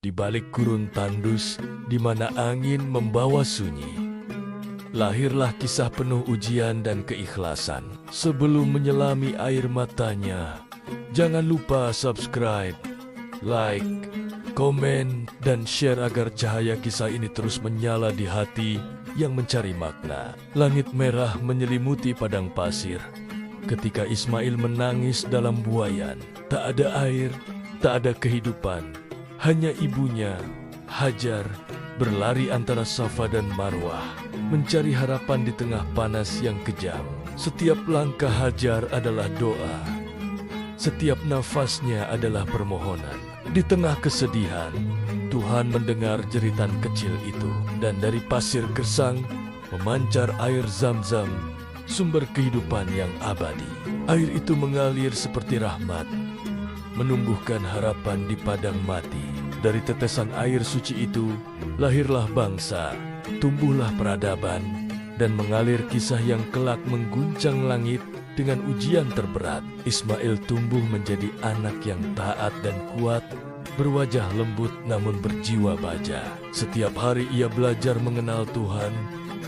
di balik gurun tandus di mana angin membawa sunyi. Lahirlah kisah penuh ujian dan keikhlasan. Sebelum menyelami air matanya, jangan lupa subscribe, like, komen, dan share agar cahaya kisah ini terus menyala di hati yang mencari makna. Langit merah menyelimuti padang pasir. Ketika Ismail menangis dalam buayan, tak ada air, tak ada kehidupan. Hanya ibunya, Hajar, berlari antara Safa dan Marwah, mencari harapan di tengah panas yang kejam. Setiap langkah Hajar adalah doa. Setiap nafasnya adalah permohonan. Di tengah kesedihan, Tuhan mendengar jeritan kecil itu, dan dari pasir gersang memancar air Zam-Zam, sumber kehidupan yang abadi. Air itu mengalir seperti rahmat, menumbuhkan harapan di padang mati. Dari tetesan air suci itu, lahirlah bangsa, tumbuhlah peradaban, dan mengalir kisah yang kelak mengguncang langit dengan ujian terberat. Ismail tumbuh menjadi anak yang taat dan kuat, berwajah lembut namun berjiwa baja. Setiap hari ia belajar mengenal Tuhan,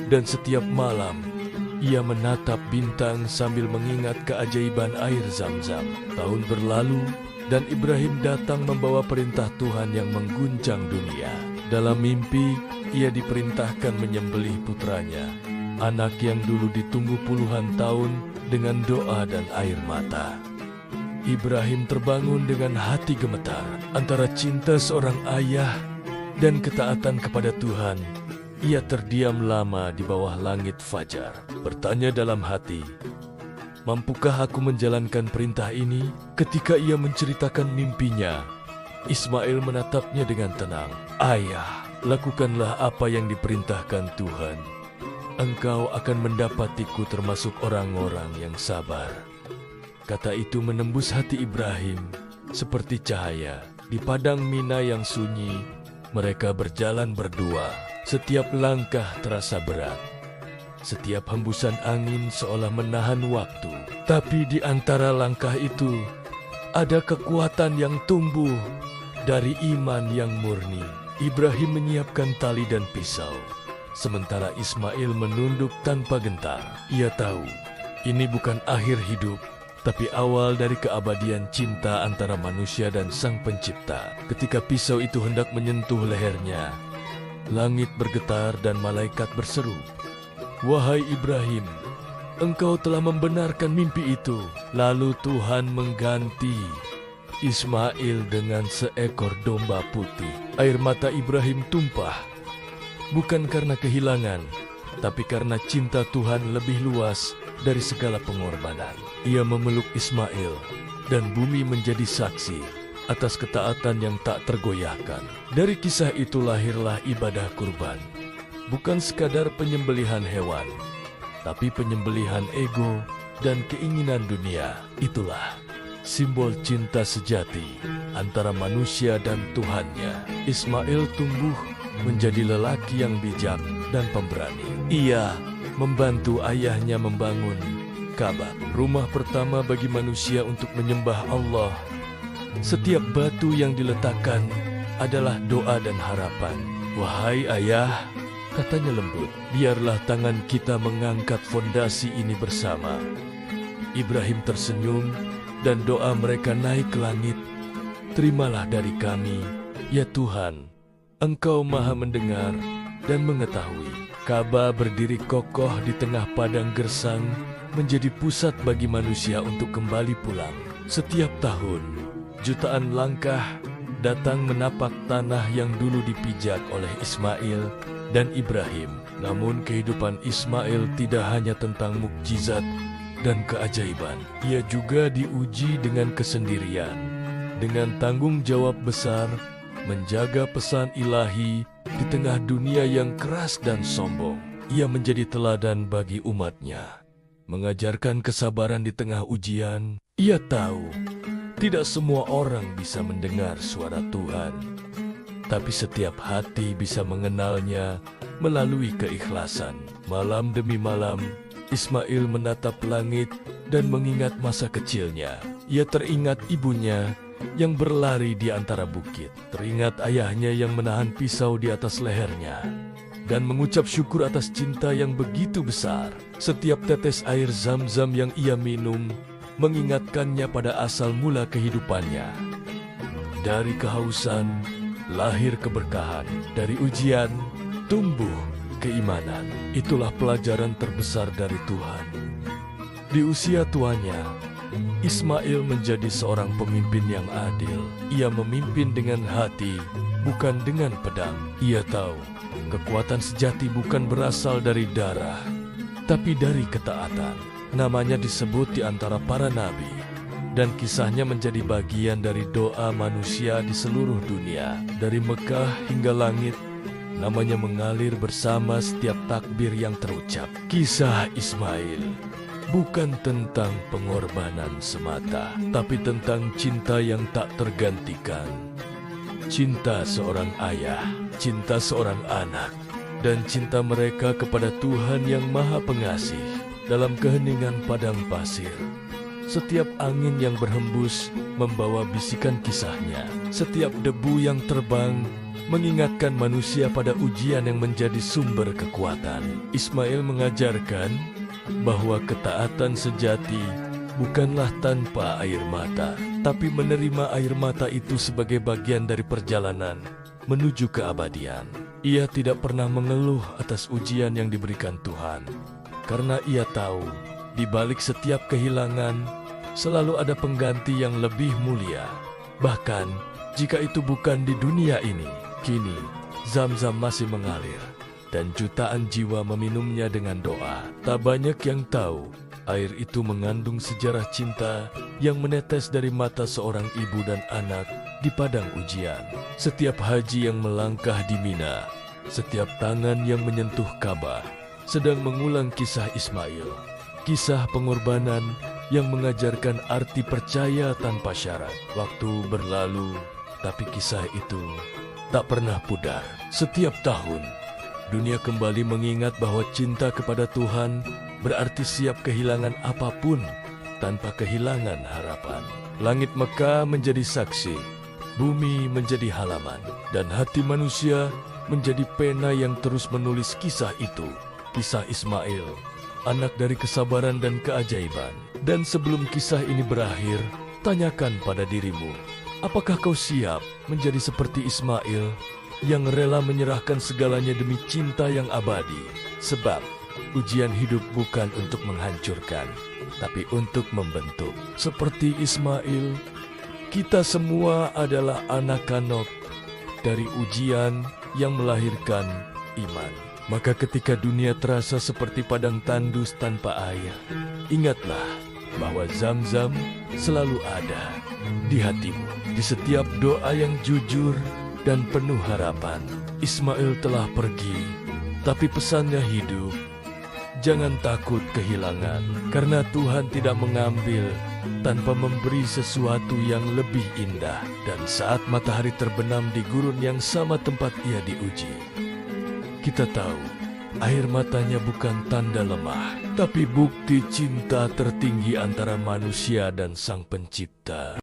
dan setiap malam ia menatap bintang sambil mengingat keajaiban air Zam-Zam. Tahun berlalu, dan Ibrahim datang membawa perintah Tuhan yang mengguncang dunia. Dalam mimpi, ia diperintahkan menyembelih putranya, anak yang dulu ditunggu puluhan tahun dengan doa dan air mata. Ibrahim terbangun dengan hati gemetar antara cinta seorang ayah dan ketaatan kepada Tuhan. Ia terdiam lama di bawah langit fajar, bertanya dalam hati, mampukah aku menjalankan perintah ini? Ketika ia menceritakan mimpinya, Ismail menatapnya dengan tenang. Ayah, lakukanlah apa yang diperintahkan Tuhan. Engkau akan mendapatiku termasuk orang-orang yang sabar. Kata itu menembus hati Ibrahim seperti cahaya. Di padang Mina yang sunyi, mereka berjalan berdua. Setiap langkah terasa berat. Setiap hembusan angin seolah menahan waktu. Tapi di antara langkah itu, ada kekuatan yang tumbuh dari iman yang murni. Ibrahim menyiapkan tali dan pisau, sementara Ismail menunduk tanpa gentar. Ia tahu, ini bukan akhir hidup, tapi awal dari keabadian cinta antara manusia dan Sang Pencipta. Ketika pisau itu hendak menyentuh lehernya, langit bergetar dan malaikat berseru, "Wahai Ibrahim, engkau telah membenarkan mimpi itu." Lalu Tuhan mengganti Ismail dengan seekor domba putih. Air mata Ibrahim tumpah, bukan karena kehilangan, tapi karena cinta Tuhan lebih luas dari segala pengorbanan. Ia memeluk Ismail, dan bumi menjadi saksi atas ketaatan yang tak tergoyahkan. Dari kisah itu lahirlah ibadah kurban. Bukan sekadar penyembelihan hewan, tapi penyembelihan ego dan keinginan dunia. Itulah simbol cinta sejati antara manusia dan Tuhannya. Ismail tumbuh menjadi lelaki yang bijak dan pemberani. Ia membantu ayahnya membangun Ka'bah, rumah pertama bagi manusia untuk menyembah Allah. Setiap batu yang diletakkan adalah doa dan harapan. "Wahai ayah," katanya lembut, "biarlah tangan kita mengangkat fondasi ini bersama." Ibrahim tersenyum dan doa mereka naik ke langit. "Terimalah dari kami, ya Tuhan, Engkau Maha mendengar dan mengetahui." Ka'bah berdiri kokoh di tengah padang gersang, menjadi pusat bagi manusia untuk kembali pulang. Setiap tahun, jutaan langkah datang menapak tanah yang dulu dipijak oleh Ismail dan Ibrahim. Namun kehidupan Ismail tidak hanya tentang mukjizat dan keajaiban. Ia juga diuji dengan kesendirian, dengan tanggung jawab besar, menjaga pesan ilahi di tengah dunia yang keras dan sombong. Ia menjadi teladan bagi umatnya, mengajarkan kesabaran di tengah ujian. Ia tahu tidak semua orang bisa mendengar suara Tuhan, tapi setiap hati bisa mengenalnya melalui keikhlasan. Malam demi malam, Ismail menatap langit dan mengingat masa kecilnya. Ia teringat ibunya yang berlari di antara bukit. Teringat ayahnya yang menahan pisau di atas lehernya dan mengucap syukur atas cinta yang begitu besar. Setiap tetes air Zam-Zam yang ia minum mengingatkannya pada asal mula kehidupannya. Dari kehausan lahir keberkahan, dari ujian tumbuh keimanan. Itulah pelajaran terbesar dari Tuhan. Di usia tuanya, Ismail menjadi seorang pemimpin yang adil. Ia memimpin dengan hati, bukan dengan pedang. Ia tahu kekuatan sejati bukan berasal dari darah, tapi dari ketaatan. Namanya disebut di antara para nabi, dan kisahnya menjadi bagian dari doa manusia di seluruh dunia. Dari Mekah hingga langit, namanya mengalir bersama setiap takbir yang terucap. Kisah Ismail bukan tentang pengorbanan semata, tapi tentang cinta yang tak tergantikan. Cinta seorang ayah, cinta seorang anak, dan cinta mereka kepada Tuhan yang Maha Pengasih. Dalam keheningan padang pasir, setiap angin yang berhembus membawa bisikan kisahnya. Setiap debu yang terbang mengingatkan manusia pada ujian yang menjadi sumber kekuatan. Ismail mengajarkan bahwa ketaatan sejati bukanlah tanpa air mata, tapi menerima air mata itu sebagai bagian dari perjalanan menuju keabadian. Ia tidak pernah mengeluh atas ujian yang diberikan Tuhan, karena ia tahu di balik setiap kehilangan selalu ada pengganti yang lebih mulia. Bahkan jika itu bukan di dunia ini, kini Zam-Zam masih mengalir dan jutaan jiwa meminumnya dengan doa. Tak banyak yang tahu, air itu mengandung sejarah cinta yang menetes dari mata seorang ibu dan anak di padang ujian. Setiap haji yang melangkah di Mina, setiap tangan yang menyentuh Ka'bah, sedang mengulang kisah Ismail. Kisah pengorbanan yang mengajarkan arti percaya tanpa syarat. Waktu berlalu, tapi kisah itu tak pernah pudar. Setiap tahun, dunia kembali mengingat bahwa cinta kepada Tuhan berarti siap kehilangan apapun tanpa kehilangan harapan. Langit Mekah menjadi saksi, bumi menjadi halaman, dan hati manusia menjadi pena yang terus menulis kisah itu. Kisah Ismail, anak dari kesabaran dan keajaiban. Dan sebelum kisah ini berakhir, tanyakan pada dirimu, apakah kau siap menjadi seperti Ismail yang rela menyerahkan segalanya demi cinta yang abadi? Sebab ujian hidup bukan untuk menghancurkan, tapi untuk membentuk. Seperti Ismail, kita semua adalah anak kanok dari ujian yang melahirkan iman. Maka ketika dunia terasa seperti padang tandus tanpa air, ingatlah bahwa Zam-Zam selalu ada di hatimu. Di setiap doa yang jujur dan penuh harapan. Ismail telah pergi, tapi pesannya hidup. Jangan takut kehilangan, karena Tuhan tidak mengambil tanpa memberi sesuatu yang lebih indah. Dan saat matahari terbenam di gurun yang sama tempat ia diuji, kita tahu air matanya bukan tanda lemah, tapi bukti cinta tertinggi antara manusia dan Sang Pencipta.